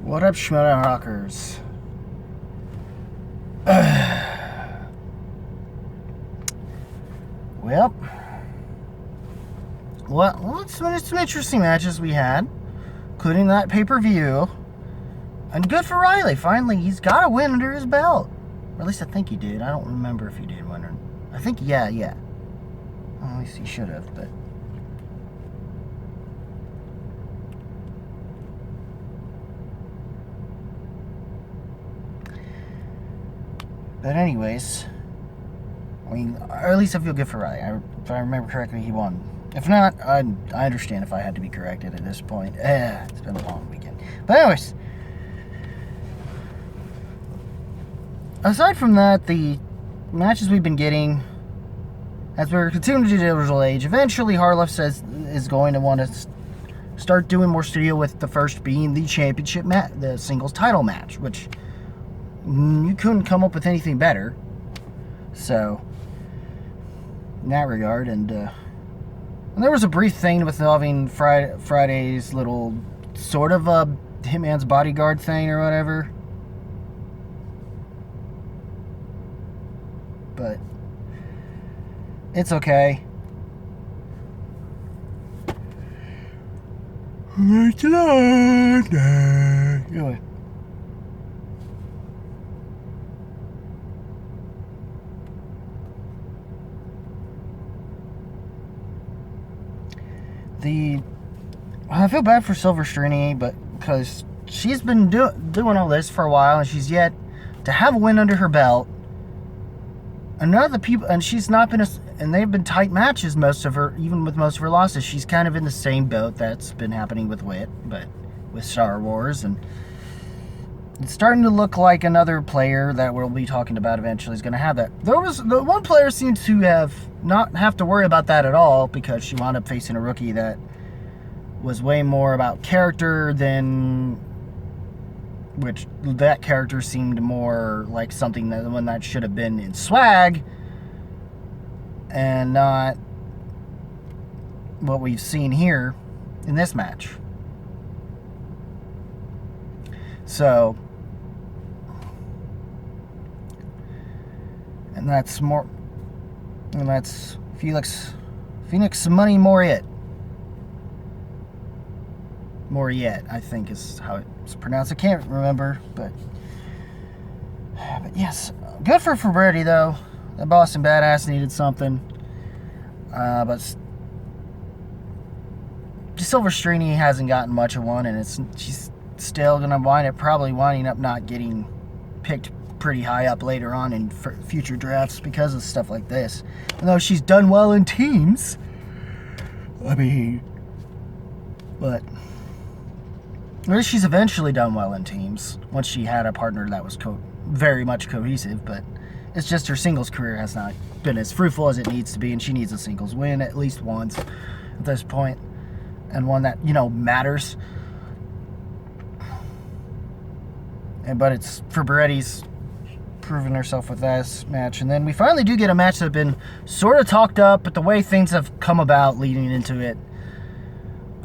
What up, Schmoedown rockers? Well, some interesting matches we had, including that pay-per-view. And good for Riley. Finally, he's got a win under his belt. Or at least I think he did. I don't remember if he did win or... I think, yeah. Well, at least he should have, but... But anyways, I mean, or at least I feel good for Riley. If I remember correctly, he won. If not, I understand if I had to be corrected at this point. It's been a long weekend. But anyways, aside from that, the matches we've been getting, as we're continuing to do Digital Age, eventually Harloff says is going to want to start doing more studio, with the first being the championship match, the singles title match, which you couldn't come up with anything better. So, in that regard, and there was a brief thing with involving Friday's little sort of a Hitman's Bodyguard thing or whatever. But it's okay. Anyway. I feel bad for Silverstrini, but because she's been doing all this for a while, and she's yet to have a win under her belt. And none of the people, and she's not been, and they've been tight matches, even with most of her losses. She's kind of in the same boat that's been happening with Witt, but with Star Wars, and it's starting to look like another player that we'll be talking about eventually is going to have that. The one player seems to not have to worry about that at all, because she wound up facing a rookie that was way more about character than, which that character seemed more like something that the one that should have been in swag, and not what we've seen here in this match. So, and that's Phoenix Money Morritt. Morritt, I think is how it's pronounced. I can't remember, but yes, good for Frabetti though. The Boston Badass needed something, but Silverstrini hasn't gotten much of one, and she's still gonna probably winding up not getting picked pretty high up later on in future drafts because of stuff like this. And though she's done well in teams, I mean, but at least she's eventually done well in teams once she had a partner that was very much cohesive. But it's just her singles career has not been as fruitful as it needs to be, and she needs a singles win at least once at this point, and one that, matters. But it's Frabetti's proven herself with this match. And then we finally do get a match that's been sort of talked up, but the way things have come about leading into it,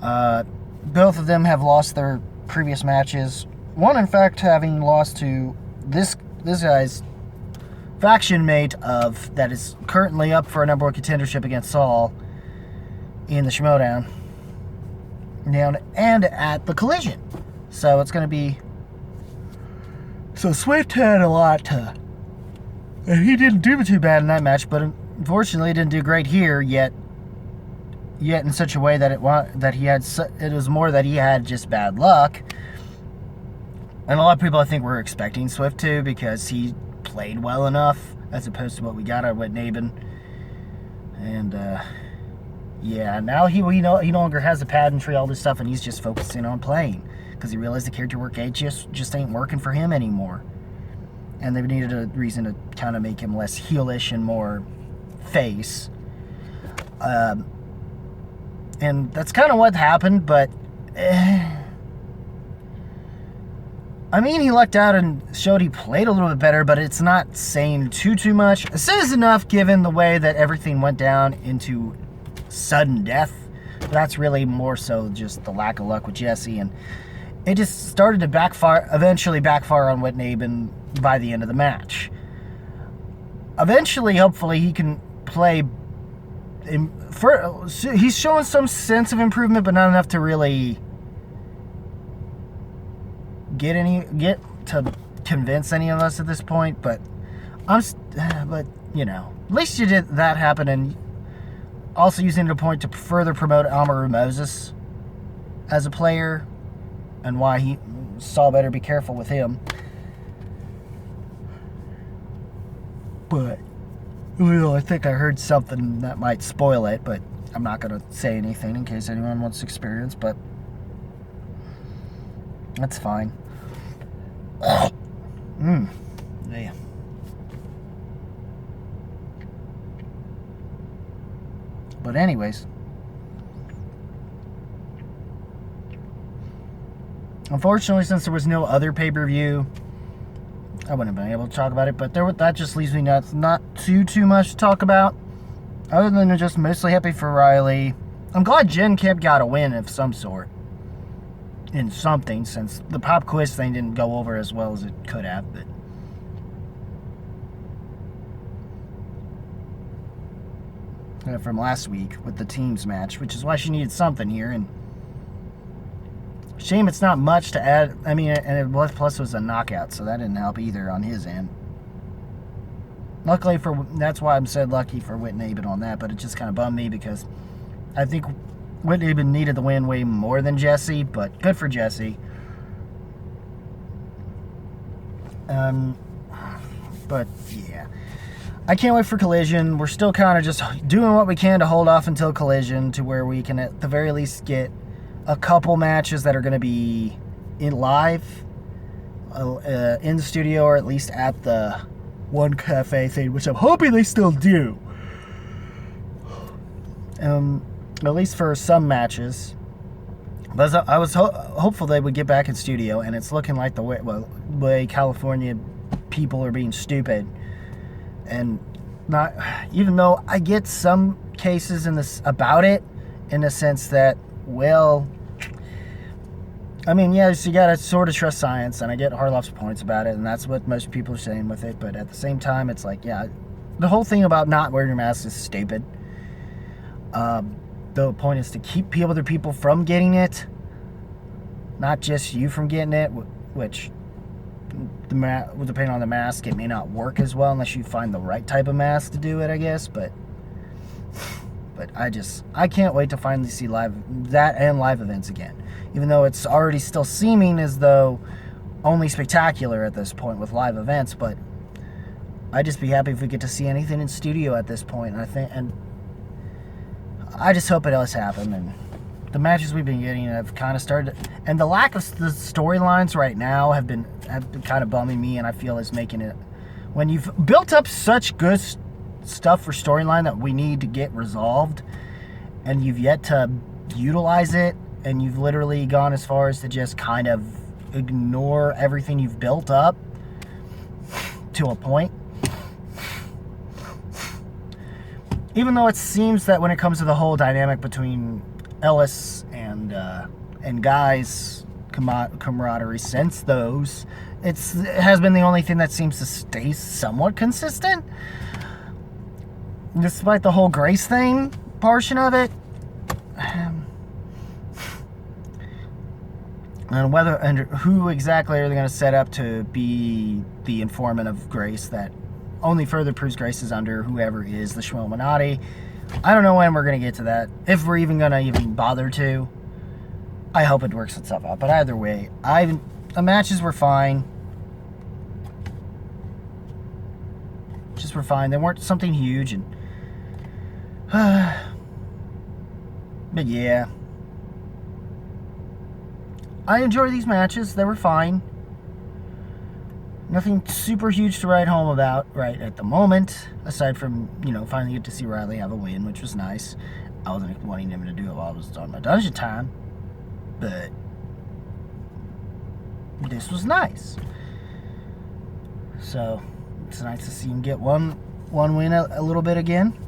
both of them have lost their previous matches. One, in fact, having lost to this guy's faction mate that is currently up for a number one contendership against Saul in the Schmoedown and at the Collision. So it's going to be... So Swift had a lot and he didn't do too bad in that match, but unfortunately he didn't do great here yet in such a way that it was more that he had just bad luck. And a lot of people, I think, were expecting Swift to, because he played well enough as opposed to what we got out of Wittneben. And now he no longer has the pageantry, all this stuff, and he's just focusing on playing, because he realized the character work just ain't working for him anymore. And they needed a reason to kind of make him less heelish and more face. And that's kind of what happened, but... I mean, he lucked out and showed he played a little bit better, but it's not saying too much. It says enough given the way that everything went down into sudden death. But that's really more so just the lack of luck with Jesse. And it just started to backfire, eventually backfire on Wittneben by the end of the match. Eventually, hopefully, he can play. He's showing some sense of improvement, but not enough to really get to convince any of us at this point. But you know, at least you did that happen, and also using it a point to further promote Amaru Moses as a player, and why he Saul better be careful with him. But well, I think I heard something that might spoil it, but I'm not going to say anything in case anyone wants to experience, but that's fine. Yeah. But anyways, unfortunately, since there was no other pay-per-view, I wouldn't have been able to talk about it, but that just leaves me not too much to talk about, other than just mostly happy for Riley. I'm glad Jen Kempe got a win of some sort in something, since the pop quiz thing didn't go over as well as it could have, but from last week with the teams match, which is why she needed something here. And shame it's not much to add. I mean, and it was, plus it was a knockout, so that didn't help either on his end. Luckily that's why I'm said lucky for Wittneben on that, but it just kind of bummed me because I think Wittneben needed the win way more than Jesse, but good for Jesse. But yeah, I can't wait for Collision. We're still kind of just doing what we can to hold off until Collision, to where we can at the very least get a couple matches that are going to be in live, in the studio, or at least at the One Cafe thing, which I'm hoping they still do. At least for some matches. But I was hopeful they would get back in studio, and it's looking like the way California people are being stupid. And not, even though I get some cases about it, in the sense that, well, I mean, yes, you gotta sort of trust science, and I get Harloff's points about it, and that's what most people are saying with it, but at the same time, it's like, yeah, the whole thing about not wearing your mask is stupid. The point is to keep other people from getting it, not just you from getting it, which, depending on the mask, it may not work as well unless you find the right type of mask to do it, I guess, but I can't wait to finally see live events again, even though it's already still seeming as though only spectacular at this point with live events, but I'd just be happy if we get to see anything in studio at this point, and I just hope it does happen. And the matches we've been getting have kind of started, and the lack of the storylines right now have been kind of bumming me, and I feel is making it, when you've built up such good stuff for storyline that we need to get resolved, and you've yet to utilize it, and you've literally gone as far as to just kind of ignore everything you've built up to a point. Even though it seems that when it comes to the whole dynamic between Ellis and Guy's camaraderie, since those, it has been the only thing that seems to stay somewhat consistent, despite the whole Grace thing portion of it. And who exactly are they going to set up to be the informant of Grace that only further proves Grace is under whoever is the Schmoedown. I don't know when we're going to get to that, if we're even going to even bother to. I hope it works itself out, but either way, the matches were fine. Just were fine. They weren't something huge, and but yeah, I enjoy these matches. They were fine. Nothing super huge to write home about right at the moment, aside from, finally get to see Riley have a win, which was nice. I wasn't wanting him to do it while I was on my dungeon time, but this was nice. So it's nice to see him get one win a little bit again.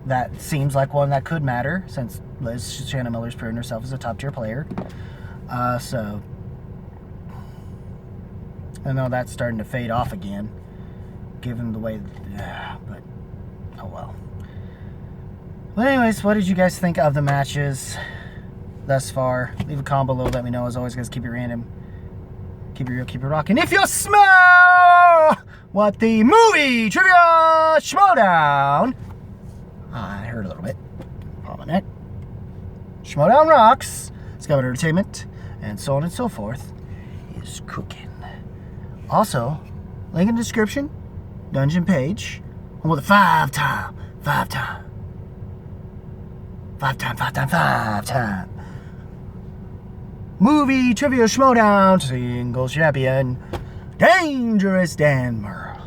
That seems like one that could matter, since Liz Shannon Miller's proven herself as a top tier player. So I know that's starting to fade off again, given the way, but oh well. But anyways, what did you guys think of the matches thus far? Leave a comment below, let me know. As always, guys, keep it random, keep it real, keep it rocking. If you smell what the movie trivia Schmoedown, I heard a little bit, on it. Schmoedown rocks, Skybound Entertainment, and so on and so forth, is cooking. Also, link in the description, dungeon page, and with a five time movie trivia Schmoedown single champion, Dangerous Dan Merle.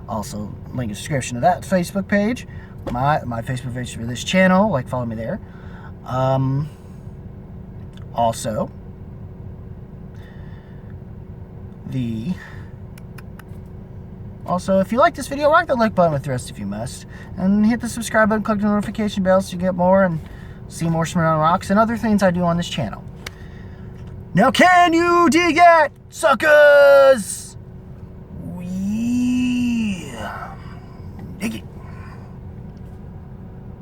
Also, link in the description of that Facebook page, my Facebook page for this channel. Like, follow me there. Also, if you like this video, rock the like button with the rest if you must, and hit the subscribe button, click the notification bell so you get more and see more Schmoedown Rocks and other things I do on this channel. Now can you dig it, suckers?